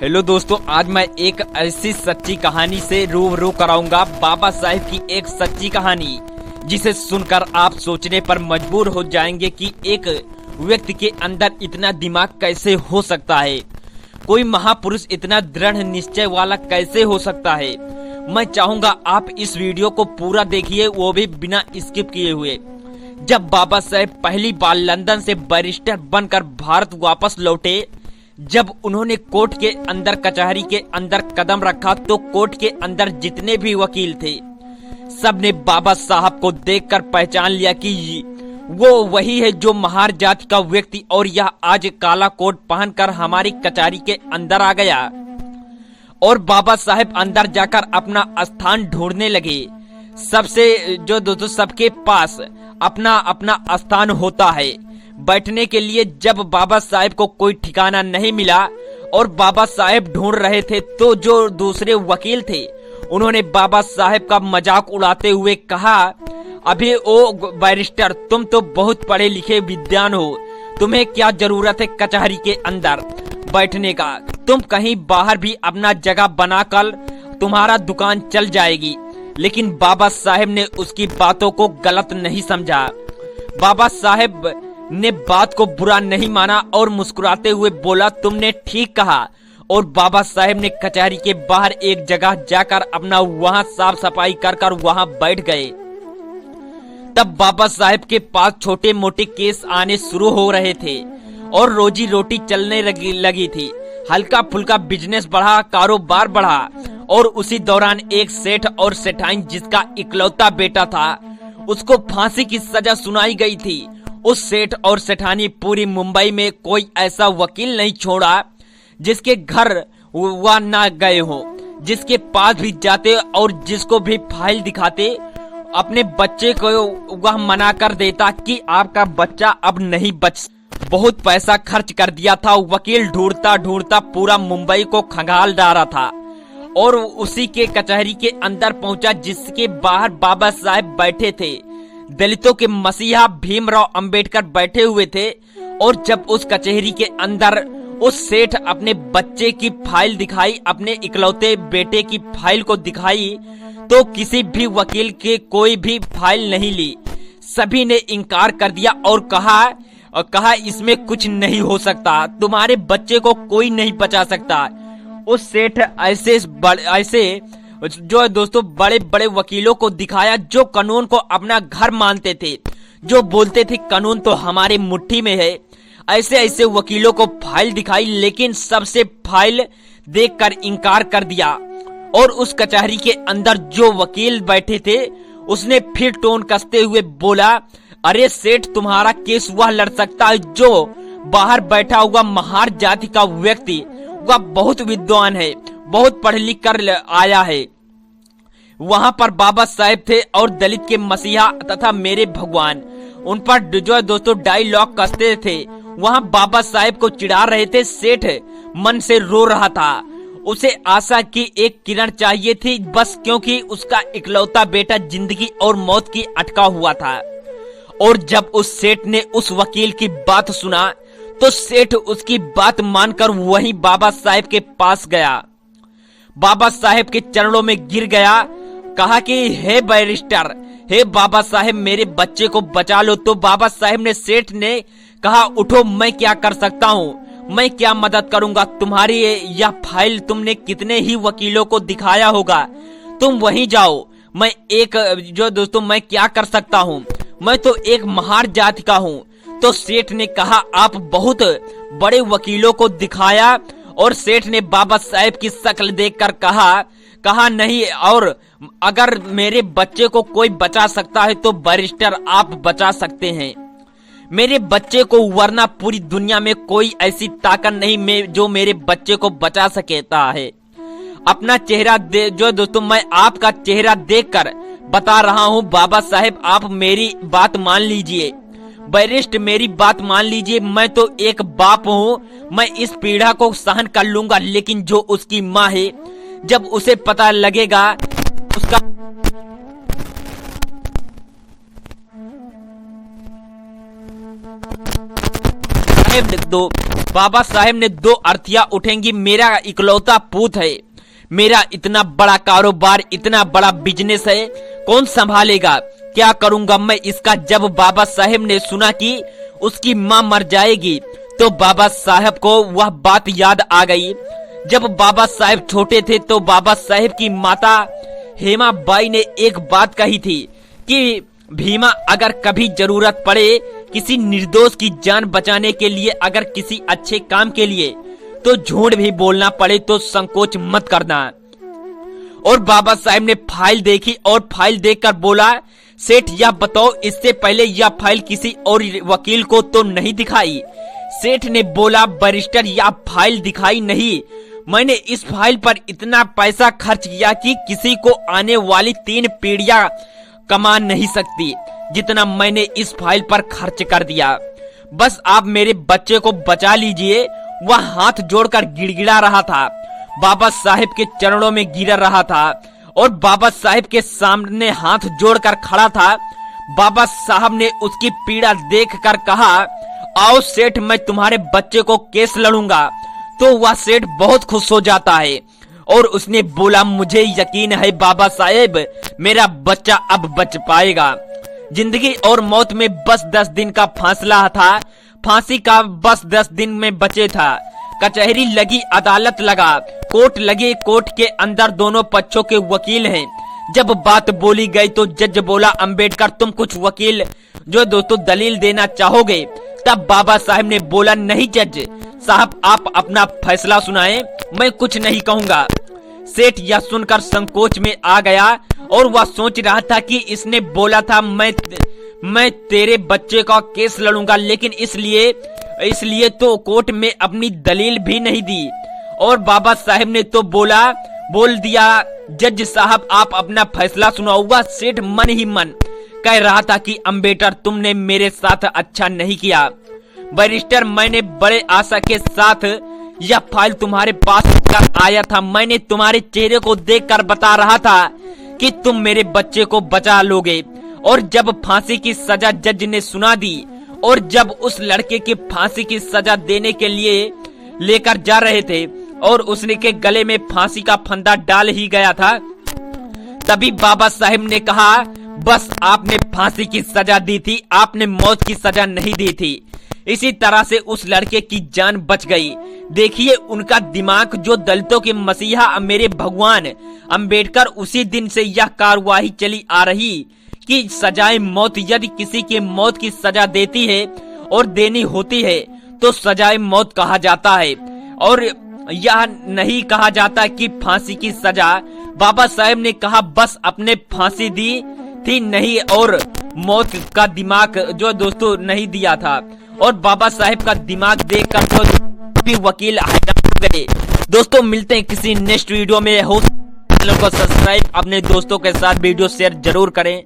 Hello दोस्तों, आज मैं एक ऐसी सच्ची कहानी से रूबरू कराऊंगा, बाबा साहेब की एक सच्ची कहानी जिसे सुनकर आप सोचने पर मजबूर हो जाएंगे कि एक व्यक्ति के अंदर इतना दिमाग कैसे हो सकता है, कोई महापुरुष इतना दृढ़ निश्चय वाला कैसे हो सकता है। मैं चाहूंगा आप इस वीडियो को पूरा देखिए, वो भी बिना स्किप किए हुए। जब बाबा साहेब पहली बार लंदन से बैरिस्टर बनकर भारत वापस लौटे, जब उन्होंने कोर्ट के अंदर कचहरी के अंदर कदम रखा तो कोर्ट के अंदर जितने भी वकील थे सबने बाबा साहब को देखकर पहचान लिया कि वो वही है जो महार जाति का व्यक्ति, और यह आज काला कोट पहनकर हमारी कचहरी के अंदर आ गया। और बाबा साहेब अंदर जाकर अपना स्थान ढूंढने लगे। सबसे जो दोस्तों सबके पास अपना अपना स्थान होता है बैठने के लिए। जब बाबा साहेब को कोई ठिकाना नहीं मिला और बाबा साहेब ढूंढ रहे थे तो जो दूसरे वकील थे उन्होंने बाबा साहेब का मजाक उड़ाते हुए कहा, अभी ओ बैरिस्टर, तुम तो बहुत पढ़े लिखे विद्वान हो, तुम्हें क्या जरूरत है कचहरी के अंदर बैठने का, तुम कहीं बाहर भी अपना जगह बनाकर तुम्हारा दुकान चल जाएगी। लेकिन बाबा साहेब ने उसकी बातों को गलत नहीं समझा। बाबा साहेब ने बात को बुरा नहीं माना और मुस्कुराते हुए बोला, तुमने ठीक कहा। और बाबा साहेब ने कचहरी के बाहर एक जगह जाकर अपना वहां साफ सफाई कर वहां बैठ गए। तब बाबा साहेब के पास छोटे मोटे केस आने शुरू हो रहे थे और रोजी रोटी चलने लगी थी। हल्का फुल्का बिजनेस बढ़ा, कारोबार बढ़ा। और उसी दौरान एक सेठ और सेठाइन जिसका इकलौता बेटा था उसको फांसी की सजा सुनाई गई थी। उस सेठ और सेठानी पूरी मुंबई में कोई ऐसा वकील नहीं छोड़ा जिसके घर वह ना गए हो, जिसके पास भी जाते और जिसको भी फाइल दिखाते अपने बच्चे को वह मना कर देता कि आपका बच्चा अब नहीं बच। बहुत पैसा खर्च कर दिया था। वकील ढूंढता ढूंढता पूरा मुंबई को खंगाल डाला था और उसी के कचहरी के अंदर पहुंचा जिसके बाहर बाबा साहेब बैठे थे। दलितों के मसीहा भीमराव अंबेडकर बैठे हुए थे। और जब उस कचहरी के अंदर उस सेठ अपने बच्चे की फाइल दिखाई, अपने इकलौते बेटे की फाइल को दिखाई, तो किसी भी वकील के कोई भी फाइल नहीं ली। सभी ने इनकार कर दिया और कहा इसमें कुछ नहीं हो सकता, तुम्हारे बच्चे को कोई नहीं बचा सकता। उस सेठ ऐसे जो दोस्तों बड़े बड़े वकीलों को दिखाया जो कानून को अपना घर मानते थे, जो बोलते थे कानून तो हमारे मुट्ठी में है। ऐसे ऐसे वकीलों को फाइल दिखाई, लेकिन सबसे फाइल देखकर इनकार कर दिया। और उस कचहरी के अंदर जो वकील बैठे थे उसने फिर टोन कसते हुए बोला, अरे सेठ, तुम्हारा केस वह लड़ सकता है जो बाहर बैठा हुआ महार जाति का व्यक्ति, वह बहुत विद्वान है, बहुत पढ़ लिख कर आया है। वहां पर बाबा साहेब थे और दलित के मसीहा तथा मेरे भगवान, उन पर जो दोस्तों डायलॉग कसते थे। वहां बाबा साहेब को चिढ़ा रहे थे। सेठ मन से रो रहा था। उसे आशा की एक किरण चाहिए थी बस, क्योंकि उसका इकलौता बेटा जिंदगी और मौत की अटका हुआ था। और जब उस सेठ ने उस वकील की बात सुना तो सेठ उसकी बात मानकर वहीं बाबा साहेब के पास गया, बाबा साहेब के चरणों में गिर गया, कहा कि हे बैरिस्टर, हे बाबा साहेब, मेरे बच्चे को बचा लो। तो बाबा साहेब ने, सेठ ने कहा, उठो, मैं क्या कर सकता हूँ, मैं क्या मदद करूंगा। तुम्हारी यह फाइल तुमने कितने ही वकीलों को दिखाया होगा, तुम वहीं जाओ। मैं मैं क्या कर सकता हूँ, मैं तो एक महार जाति का हूँ। तो सेठ ने कहा, आप बहुत बड़े वकीलों को दिखाया। और सेठ ने बाबा साहेब की शक्ल देखकर कहा नहीं, और अगर मेरे बच्चे को कोई बचा सकता है तो बैरिस्टर आप बचा सकते हैं मेरे बच्चे को, वरना पूरी दुनिया में कोई ऐसी ताकत नहीं जो मेरे बच्चे को बचा सकता है। अपना चेहरा जो दोस्तों मैं आपका चेहरा देखकर बता रहा हूँ बाबा साहेब, आप मेरी बात मान लीजिए। बैरिस्ट, मेरी बात मान लीजिए। मैं तो एक बाप हूँ, मैं इस पीड़ा को सहन कर लूंगा, लेकिन जो उसकी माँ है, जब उसे पता लगेगा उसका लिख दो। बाबा साहेब ने 2 अर्थियां उठेंगी, मेरा इकलौता पूत है, मेरा इतना बड़ा कारोबार, इतना बड़ा बिजनेस है, कौन संभालेगा, क्या करूंगा मैं इसका। जब बाबा साहेब ने सुना कि उसकी माँ मर जाएगी तो बाबा साहेब को वह बात याद आ गई। जब बाबा साहेब छोटे थे तो बाबा साहेब की माता हेमा बाई ने एक बात कही थी कि भीमा, अगर कभी जरूरत पड़े किसी निर्दोष की जान बचाने के लिए, अगर किसी अच्छे काम के लिए, तो झूठ भी बोलना पड़े तो संकोच मत करना। और बाबा साहेब ने फाइल देखी और फाइल देखकर बोला, सेठ यह बताओ, इससे पहले यह फाइल किसी और वकील को तो नहीं दिखाई। सेठ ने बोला, बैरिस्टर यह फाइल दिखाई नहीं, मैंने इस फाइल पर इतना पैसा खर्च किया कि किसी को आने वाली 3 पीढ़ियां कमा नहीं सकती जितना मैंने इस फाइल पर खर्च कर दिया। बस आप मेरे बच्चे को बचा लीजिए। वह हाथ जोड़कर गिड़गिड़ा रहा था, बाबा साहेब के चरणों में गिर रहा था और बाबा साहेब के सामने हाथ जोड़कर खड़ा था। बाबा साहब ने उसकी पीड़ा देखकर कहा, आओ सेठ, मैं तुम्हारे बच्चे को केस लड़ूंगा। तो वह सेठ बहुत खुश हो जाता है और उसने बोला, मुझे यकीन है बाबा साहेब, मेरा बच्चा अब बच पाएगा। जिंदगी और मौत में बस 10 दिन का फासला था, फांसी का बस 10 दिन में बचे था। कचहरी लगी, अदालत लगा, कोर्ट लगी, कोर्ट के अंदर दोनों पक्षों के वकील हैं। जब बात बोली गई तो जज बोला, अंबेडकर तुम कुछ वकील जो दोस्तों दलील देना चाहोगे। तब बाबा साहब ने बोला, नहीं जज साहब, आप अपना फैसला सुनाएं, मैं कुछ नहीं कहूंगा। सेठ यह सुनकर संकोच में आ गया और वह सोच रहा था कि इसने बोला था मैं तेरे बच्चे का केस लड़ूंगा, लेकिन इसलिए तो कोर्ट में अपनी दलील भी नहीं दी। और बाबा साहब ने तो बोल दिया, जज साहब आप अपना फैसला सुनाओ। वह सेठ मन ही मन कह रहा था कि अंबेडकर तुमने मेरे साथ अच्छा नहीं किया। बैरिस्टर, मैंने बड़े आशा के साथ यह फाइल तुम्हारे पास कर आया था। मैंने तुम्हारे चेहरे को देखकर बता रहा था कि तुम मेरे बच्चे को बचा लोगे। और जब फांसी की सजा जज ने सुना दी और जब उस लड़के की फांसी की सजा देने के लिए लेकर जा रहे थे और उसने के गले में फांसी का फंदा डाल ही गया था, तभी बाबा साहब ने कहा, बस आपने फांसी की सजा दी थी, आपने मौत की सजा नहीं दी थी। इसी तरह से उस लड़के की जान बच गई। देखिए उनका दिमाग, जो दलितों के मसीहा मेरे भगवान अंबेडकर, उसी दिन से यह कार्यवाही चली आ रही कि सजाए मौत, यदि किसी की मौत की सजा देती है और देनी होती है तो सजाए मौत कहा जाता है और यह नहीं कहा जाता कि फांसी की सजा। बाबा साहब ने कहा, बस अपने फांसी दी थी नहीं और मौत का दिमाग जो दोस्तों नहीं दिया था। और बाबा साहेब का दिमाग देखकर तो भी वकील हैरान हो गए। दोस्तों मिलते हैं किसी नेक्स्ट वीडियो में। हो चैनल को सब्सक्राइब, अपने दोस्तों के साथ वीडियो शेयर जरूर करें।